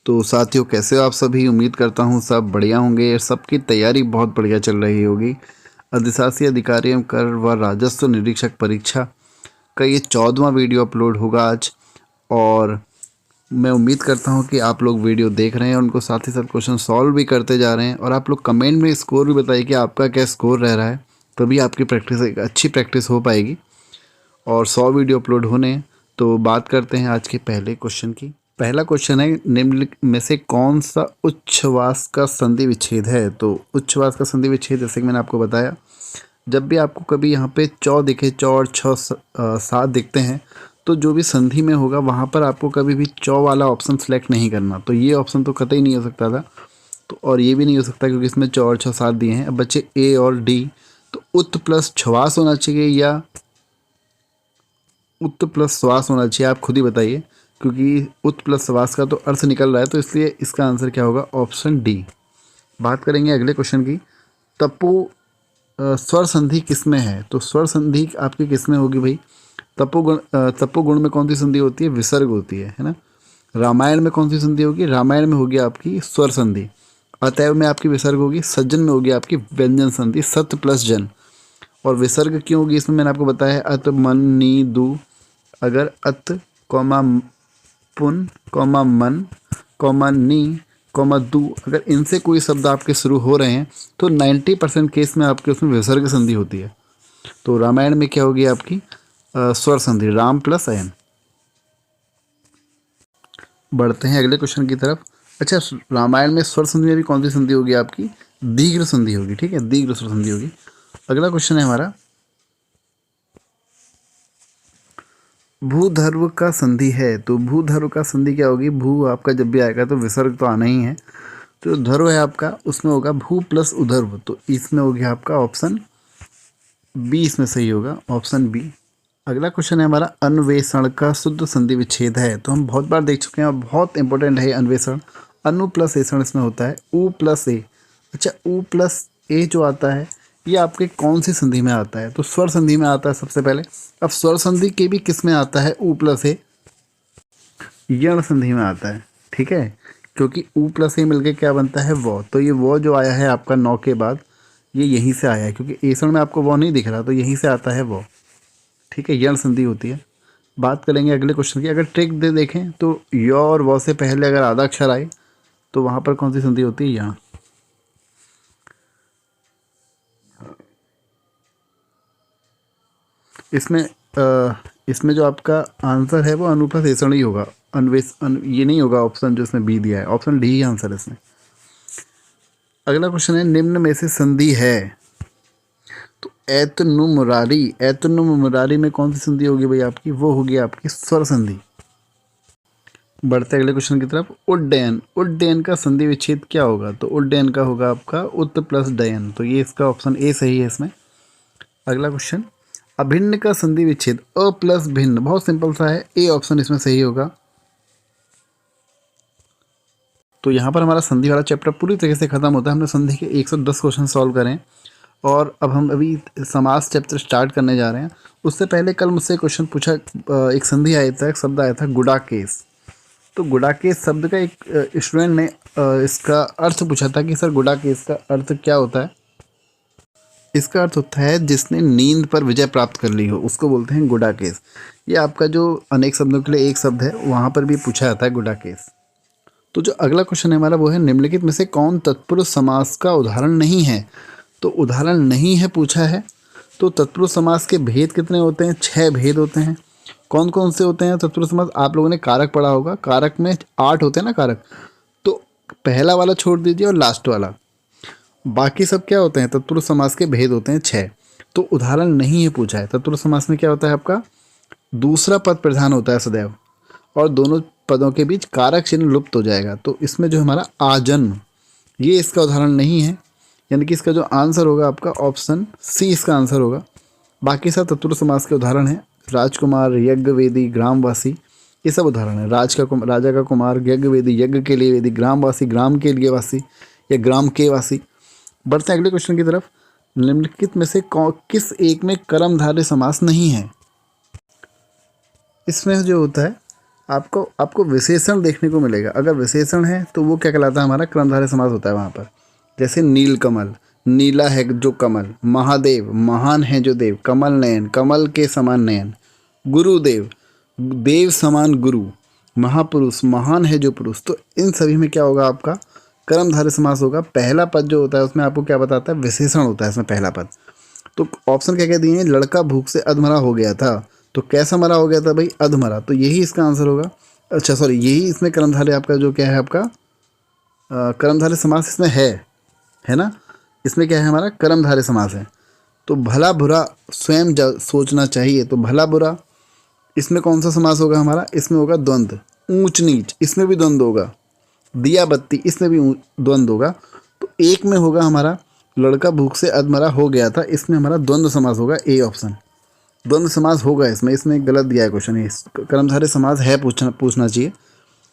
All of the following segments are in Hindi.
तो साथियों, कैसे हो आप सभी? उम्मीद करता हूँ सब बढ़िया होंगे। सबकी तैयारी बहुत बढ़िया चल रही होगी। अधिशासी अधिकारी एवं कर व राजस्व निरीक्षक परीक्षा का ये 14वां वीडियो अपलोड होगा आज। और मैं उम्मीद करता हूँ कि आप लोग वीडियो देख रहे हैं, उनको साथ ही साथ क्वेश्चन सॉल्व भी करते जा रहे हैं। और आप लोग कमेंट में स्कोर भी बताइए कि आपका क्या स्कोर रह रहा है, तभी आपकी प्रैक्टिस एक अच्छी प्रैक्टिस हो पाएगी। और 100 वीडियो अपलोड होने हैं। तो बात करते हैं आज के पहले क्वेश्चन की। पहला क्वेश्चन है, निम्नलिखित में से कौन सा उच्छ्वास का संधि विच्छेद है? तो उच्छ्वास का संधि विच्छेद, जैसे कि मैंने आपको बताया, जब भी आपको कभी यहाँ पे चौ दिखे, चौ और छः सात दिखते हैं, तो जो भी संधि में होगा वहाँ पर आपको कभी भी चौ वाला ऑप्शन सेलेक्ट नहीं करना। तो ये ऑप्शन तो कतई नहीं हो सकता था, तो और ये भी नहीं हो सकता क्योंकि इसमें चौ और छः सात दिए हैं। अब बच्चे ए और डी। तो उत्त प्लस छ्वास होना चाहिए या उत्त प्लस श्वास होना चाहिए? आप खुद ही बताइए, क्योंकि उत्त प्लस श्वास का तो अर्थ निकल रहा है, तो इसलिए इसका आंसर क्या होगा? Option D. बात करेंगे अगले क्वेश्चन की। तपो स्वर संधि किस में है? तो स्वर संधि आपकी किस में होगी भाई? तपो गुण में कौन सी संधि होती है? विसर्ग होती है ना। रामायण में कौन सी संधि होगी? रामायण में होगी आपकी स्वर संधि। अतएव में आपकी विसर्ग होगी। सज्जन में होगी आपकी व्यंजन संधि, सत प्लस जन। और विसर्ग क्यों होगी इसमें मैंने आपको बताया है, अत मन नी दू। अगर अत कौमा पुन कौमा मन कौमा नी कौमा दू, अगर इनसे कोई शब्द आपके शुरू हो रहे हैं तो 90% केस में आपके उसमें विसर्ग संधि होती है। तो रामायण में क्या होगी आपकी? स्वर संधि, राम प्लस अयन। बढ़ते हैं अगले क्वेश्चन की तरफ। अच्छा, रामायण में स्वर संधि में भी कौन सी संधि होगी आपकी? दीर्घ संधि होगी। ठीक है, दीर्घ स्वर संधि होगी। अगला क्वेश्चन है हमारा, भूधर्व का संधि है। तो भूधर्व का संधि क्या होगी? भू आपका जब भी आएगा तो विसर्ग तो आना ही है। तो धर्व है आपका, उसमें होगा भू प्लस उधर्व। तो इसमें हो गया आपका ऑप्शन बी, इसमें सही होगा ऑप्शन बी। अगला क्वेश्चन है हमारा, अन्वेषण का शुद्ध संधि विच्छेद है। तो हम बहुत बार देख चुके हैं और बहुत इंपॉर्टेंट है अन्वेषण। अनु प्लस एषण इसमें होता है, उ प्लस ए। अच्छा, उ प्लस ए जो आता है ये आपके कौन सी संधि में आता है? तो स्वर संधि में आता है सबसे पहले। अब स्वर संधि के भी किस में आता है? उ प्लस ए, यण संधि में आता है। ठीक है, क्योंकि उ प्लस ए मिलके क्या बनता है? वो। तो ये वो जो आया है आपका 9 के बाद, ये यहीं से आया है, क्योंकि एषण में आपको वो नहीं दिख रहा, तो यहीं से आता है वो। ठीक है, यण संधि होती है। बात करेंगे अगले क्वेश्चन की। अगर ट्रिक दे देखें तो य और व से पहले अगर आधा अक्षर आए तो वहाँ पर कौन सी संधि होती है? यहाँ। इसमें जो आपका आंसर है वो अनु प्लस एषण ही होगा। ये नहीं होगा ऑप्शन जो इसमें बी दिया है, ऑप्शन डी ही आंसर है इसमें। अगला क्वेश्चन है, निम्न में से संधि है। तो ऐतनुमुरारी में कौन सी संधि होगी भाई आपकी? वो होगी आपकी स्वर संधि। बढ़ते अगले क्वेश्चन की तरफ। उड्डयन, उड्डयन का संधि विच्छेद क्या होगा? तो उड्डयन का होगा आपका उत्त प्लस डयन। तो ये इसका ऑप्शन ए सही है इसमें। अगला क्वेश्चन, अभिन्न का संधि विच्छेद अ प्लस भिन्न। बहुत सिंपल सा है, ए ऑप्शन इसमें सही होगा। तो यहाँ पर हमारा संधि वाला चैप्टर पूरी तरीके से खत्म होता है। हमने संधि के 110 क्वेश्चन सॉल्व करें और अब हम अभी समास चैप्टर स्टार्ट करने जा रहे हैं। उससे पहले कल मुझसे क्वेश्चन पूछा, एक संधि आया था, एक शब्द आया था गुडाकेश। तो गुडाकेश शब्द का एक स्टूडेंट ने इसका अर्थ पूछा था कि सर गुडाकेश का अर्थ क्या होता है? इसका अर्थ होता है जिसने नींद पर विजय प्राप्त कर ली हो, उसको बोलते हैं गुडाकेश। ये आपका जो अनेक शब्दों के लिए एक शब्द है, वहाँ पर भी पूछा जाता है गुडाकेश। तो जो अगला क्वेश्चन है हमारा वो है, निम्नलिखित में से कौन तत्पुरुष समास का उदाहरण नहीं है? तो उदाहरण नहीं है पूछा है। तो तत्पुरुष समास के भेद कितने होते हैं? 6 भेद होते हैं। कौन कौन से होते हैं तत्पुरुष समास? आप लोगों ने कारक पढ़ा होगा, कारक में 8 होते हैं ना कारक। तो पहला वाला छोड़ दीजिए और लास्ट वाला, बाकी सब क्या होते हैं? तत्पुरुष समास के भेद होते हैं 6। तो उदाहरण नहीं है पूछा है। तत्पुरुष समास में क्या होता है आपका? दूसरा पद प्रधान होता है सदैव, और दोनों पदों के बीच कारक चिन्ह लुप्त हो जाएगा। तो इसमें जो हमारा आजन्म, ये इसका उदाहरण नहीं है, यानी कि इसका जो आंसर होगा आपका ऑप्शन सी इसका आंसर होगा। बाकी सब तत्पुरुष समास के उदाहरण हैं। राजकुमार, यज्ञवेदी, ग्रामवासी, ये सब उदाहरण है। राजा का कुमार, यज्ञवेदी, यज्ञ के लिए वेदी, ग्रामवासी, ग्राम के लिए वासी, या ग्राम के वासी। बढ़ते हैं अगले क्वेश्चन की तरफ। निम्नलिखित में से किस एक में कर्मधारय समास नहीं है? इसमें जो होता है आपको आपको विशेषण देखने को मिलेगा। अगर विशेषण है तो वो क्या कहलाता है, हमारा कर्मधारय समास होता है वहाँ पर। जैसे नीलकमल, नीला है जो कमल, महादेव, महान है जो देव, कमल नयन, कमल के समान नयन, गुरुदेव, देव समान गुरु, महापुरुष, महान है जो पुरुष। तो इन सभी में क्या होगा, आपका कर्मधारय समास होगा। पहला पद जो होता है उसमें आपको क्या बताता है, विशेषण होता है इसमें पहला पद। तो ऑप्शन क्या क्या दिए हैं, लड़का भूख से अधमरा हो गया था। तो कैसा मरा हो गया था भाई, अधमरा, तो यही इसका आंसर होगा। अच्छा सॉरी, यही इसमें कर्मधारय आपका जो क्या है, आपका कर्मधारय समास इसमें है ना। इसमें क्या है, हमारा कर्मधारय समास है। तो भला बुरा स्वयं सोचना चाहिए, तो भला बुरा इसमें कौन सा समास होगा हमारा, इसमें होगा द्वंद्व। ऊंच नीच इसमें भी द्वंद्व होगा। दिया बत्ती इसमें भी द्वंद्व होगा। तो एक में होगा हमारा लड़का भूख से अधमरा हो गया था, इसमें हमारा द्वंद्व समास होगा, ए ऑप्शन द्वंद्व समास होगा इसमें गलत दिया है क्वेश्चन। ये कर्मधारय समास है, पूछना चाहिए।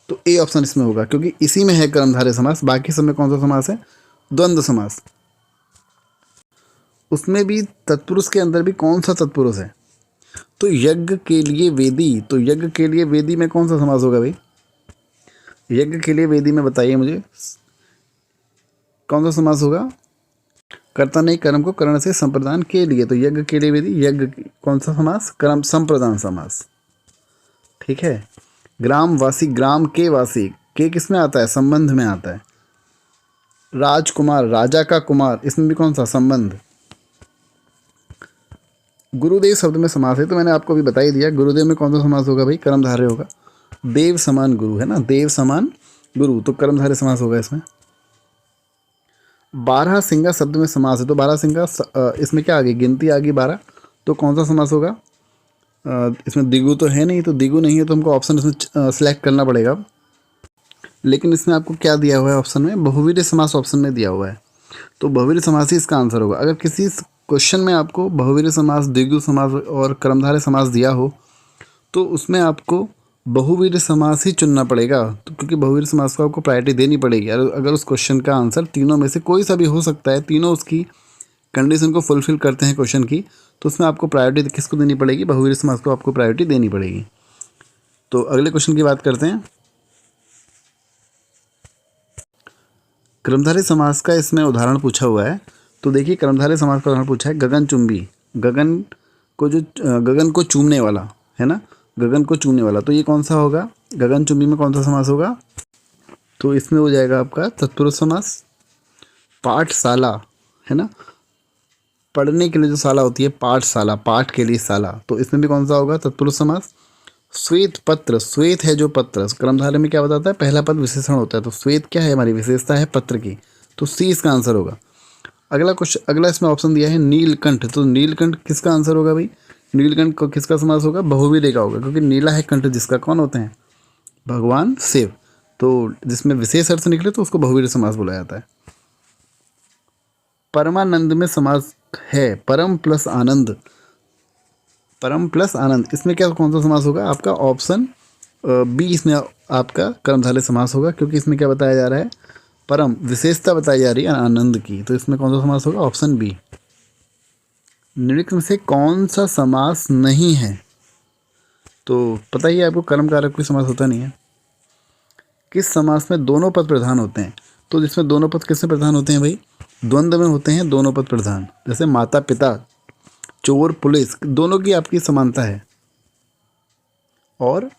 तो ए ऑप्शन इसमें होगा, क्योंकि इसी में है कर्मधारय समास। बाकी सब में कौन सा समास है, द्वंद्व समास। उसमें भी तत्पुरुष के अंदर भी कौन सा तत्पुरुष है, तो यज्ञ के लिए वेदी, तो यज्ञ के लिए वेदी में कौन सा समास होगा भाई, यज्ञ के लिए वेदी में बताइए मुझे कौन सा समास होगा। कर्ता नहीं कर्म को करण से संप्रदान के लिए, तो यज्ञ के लिए वेदी, यज्ञ कौन सा समास, कर्म संप्रदान समास। ठीक है। ग्रामवासी, ग्राम के वासी, के किस में आता है, संबंध में आता है। राजकुमार, राजा का कुमार, इसमें भी कौन सा, संबंध। गुरुदेव शब्द में समास है, तो मैंने आपको अभी बता ही दिया। गुरुदेव में कौन सा समास होगा भाई, कर्मधारय होगा। देव समान गुरु है ना, देव समान गुरु, तो कर्मधारय समास होगा इसमें। बारह सिंगा शब्द में समास है, तो बारह सिंगा इसमें क्या आ गई, गिनती आ गई 12, तो कौन सा समास होगा। इसमें दिगु तो है नहीं, तो दिगु नहीं है तो हमको ऑप्शन इसमें सेलेक्ट करना पड़ेगा। लेकिन इसमें आपको क्या दिया हुआ है ऑप्शन में, बहुवीर्य समास ऑप्शन में दिया हुआ है, तो बहुवीर्य समास ही इसका आंसर होगा। अगर किसी क्वेश्चन में आपको बहुवीर्य समास, द्विगु समास और कर्मधारय समास दिया हो तो उसमें आपको बहुवीर्य समास ही चुनना पड़ेगा, तो क्योंकि बहुवीर्य समास को आपको प्रायोरिटी देनी पड़ेगी। अगर उस क्वेश्चन का आंसर तीनों में से कोई सा भी हो सकता है, तीनों उसकी कंडीशन को फुलफिल करते हैं क्वेश्चन की, तो उसमें आपको प्रायोरिटी किसको देनी पड़ेगी, बहुवीर्य समास को आपको प्रायोरिटी देनी पड़ेगी। तो अगले क्वेश्चन की बात करते हैं। कर्मधारय समास का इसमें उदाहरण पूछा हुआ है, तो देखिए कर्मधारय समास का उदाहरण पूछा है, गगनचुंबी, गगन को चूमने वाला है ना, गगन को चूमने वाला, तो ये कौन सा होगा, गगनचुंबी में कौन सा समास होगा, तो इसमें हो जाएगा आपका तत्पुरुष समास। पाठशाला है ना, पढ़ने के लिए जो शाला होती है, पाठशाला, पाठ के लिए शाला, तो इसमें भी कौन सा होगा, तत्पुरुष समास। श्वेत पत्र, श्वेत है जो पत्र, कर्मधारय में क्या बताता है, पहला पद विशेषण होता है, तो श्वेत क्या है, हमारी विशेषता है पत्र की, तो सी इसका आंसर होगा। अगला इसमें ऑप्शन दिया है नीलकंठ, तो नीलकंठ किसका आंसर होगा भाई, नीलकंठ को किसका समास होगा, बहुवीर्य का होगा, क्योंकि नीला है कंठ जिसका, कौन होते हैं, भगवान शिव, तो जिसमें विशेष अर्थ निकले तो उसको बहुवीर्य समास बोला जाता है। परमानंद में समास है, परम प्लस आनंद, परम प्लस आनंद, इसमें क्या कौन सा समास होगा, आपका ऑप्शन बी इसमें आपका कर्मधारय समास होगा, क्योंकि इसमें क्या बताया जा रहा है, परम विशेषता बताई जा रही है आनंद की, तो इसमें कौन सा समास होगा, ऑप्शन बी। निम्नलिखित में से कौन सा समास नहीं है, तो पता ही है आपको, कर्म कारक कोई समास होता नहीं है। किस समास में दोनों पद प्रधान होते हैं, तो जिसमें दोनों पद किसमें प्रधान होते हैं भाई, द्वंद्व में होते हैं दोनों पद प्रधान, जैसे माता पिता, चोर पुलिस, दोनों की आपकी समानता है। और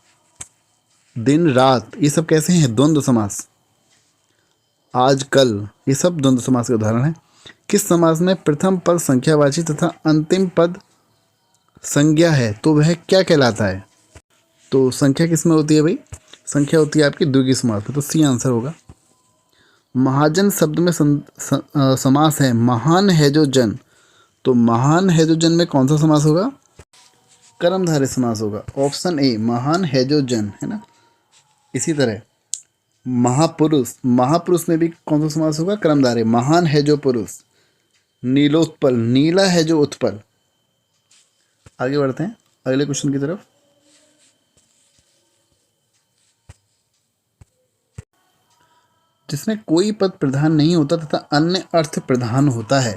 दिन रात, ये सब कैसे हैं, द्वंद्व समास। आज कल, ये सब द्वंद्व समास के उदाहरण हैं। किस समास में प्रथम पद संख्यावाची तथा अंतिम पद संज्ञा है, तो वह क्या कहलाता है, तो संख्या किस में होती है भाई, संख्या होती है आपकी द्विगु समास में, तो सी आंसर होगा। महाजन शब्द में समास है, महान है जो जन, तो महान है जो जन में कौन सा समास होगा, कर्मधारय समास होगा, ऑप्शन ए, महान है जो जन है ना। इसी तरह महापुरुष, महापुरुष में भी कौन सा समास होगा, कर्मधारय, महान है जो पुरुष। नीलोत्पल, नीला है जो उत्पल। आगे बढ़ते हैं अगले क्वेश्चन की तरफ। जिसमें कोई पद प्रधान नहीं होता तथा अन्य अर्थ प्रधान होता है,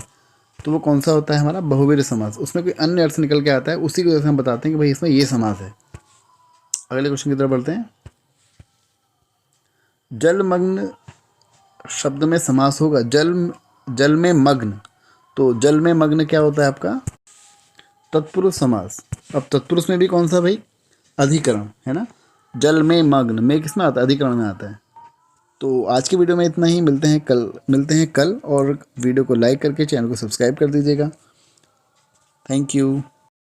तो वो कौन सा होता है, हमारा बहुवीर्य समास। उसमें कोई अन्य अर्थ निकल के आता है, उसी की वजह से हम बताते हैं कि भाई इसमें ये समास है। अगले क्वेश्चन की तरफ बढ़ते हैं। जलमग्न शब्द में समास होगा जल में मग्न। तो जल में मग्न क्या होता है आपका? तत्पुरुष समास। अब तत्पुरुष में भी कौन सा भाई? अधिकरण, है ना। जल में मग्न में किस में आता है? अधिकरण में आता है। तो आज की वीडियो में इतना ही। मिलते हैं कल और वीडियो को लाइक करके चैनल को सब्सक्राइब कर दीजिएगा। Thank you.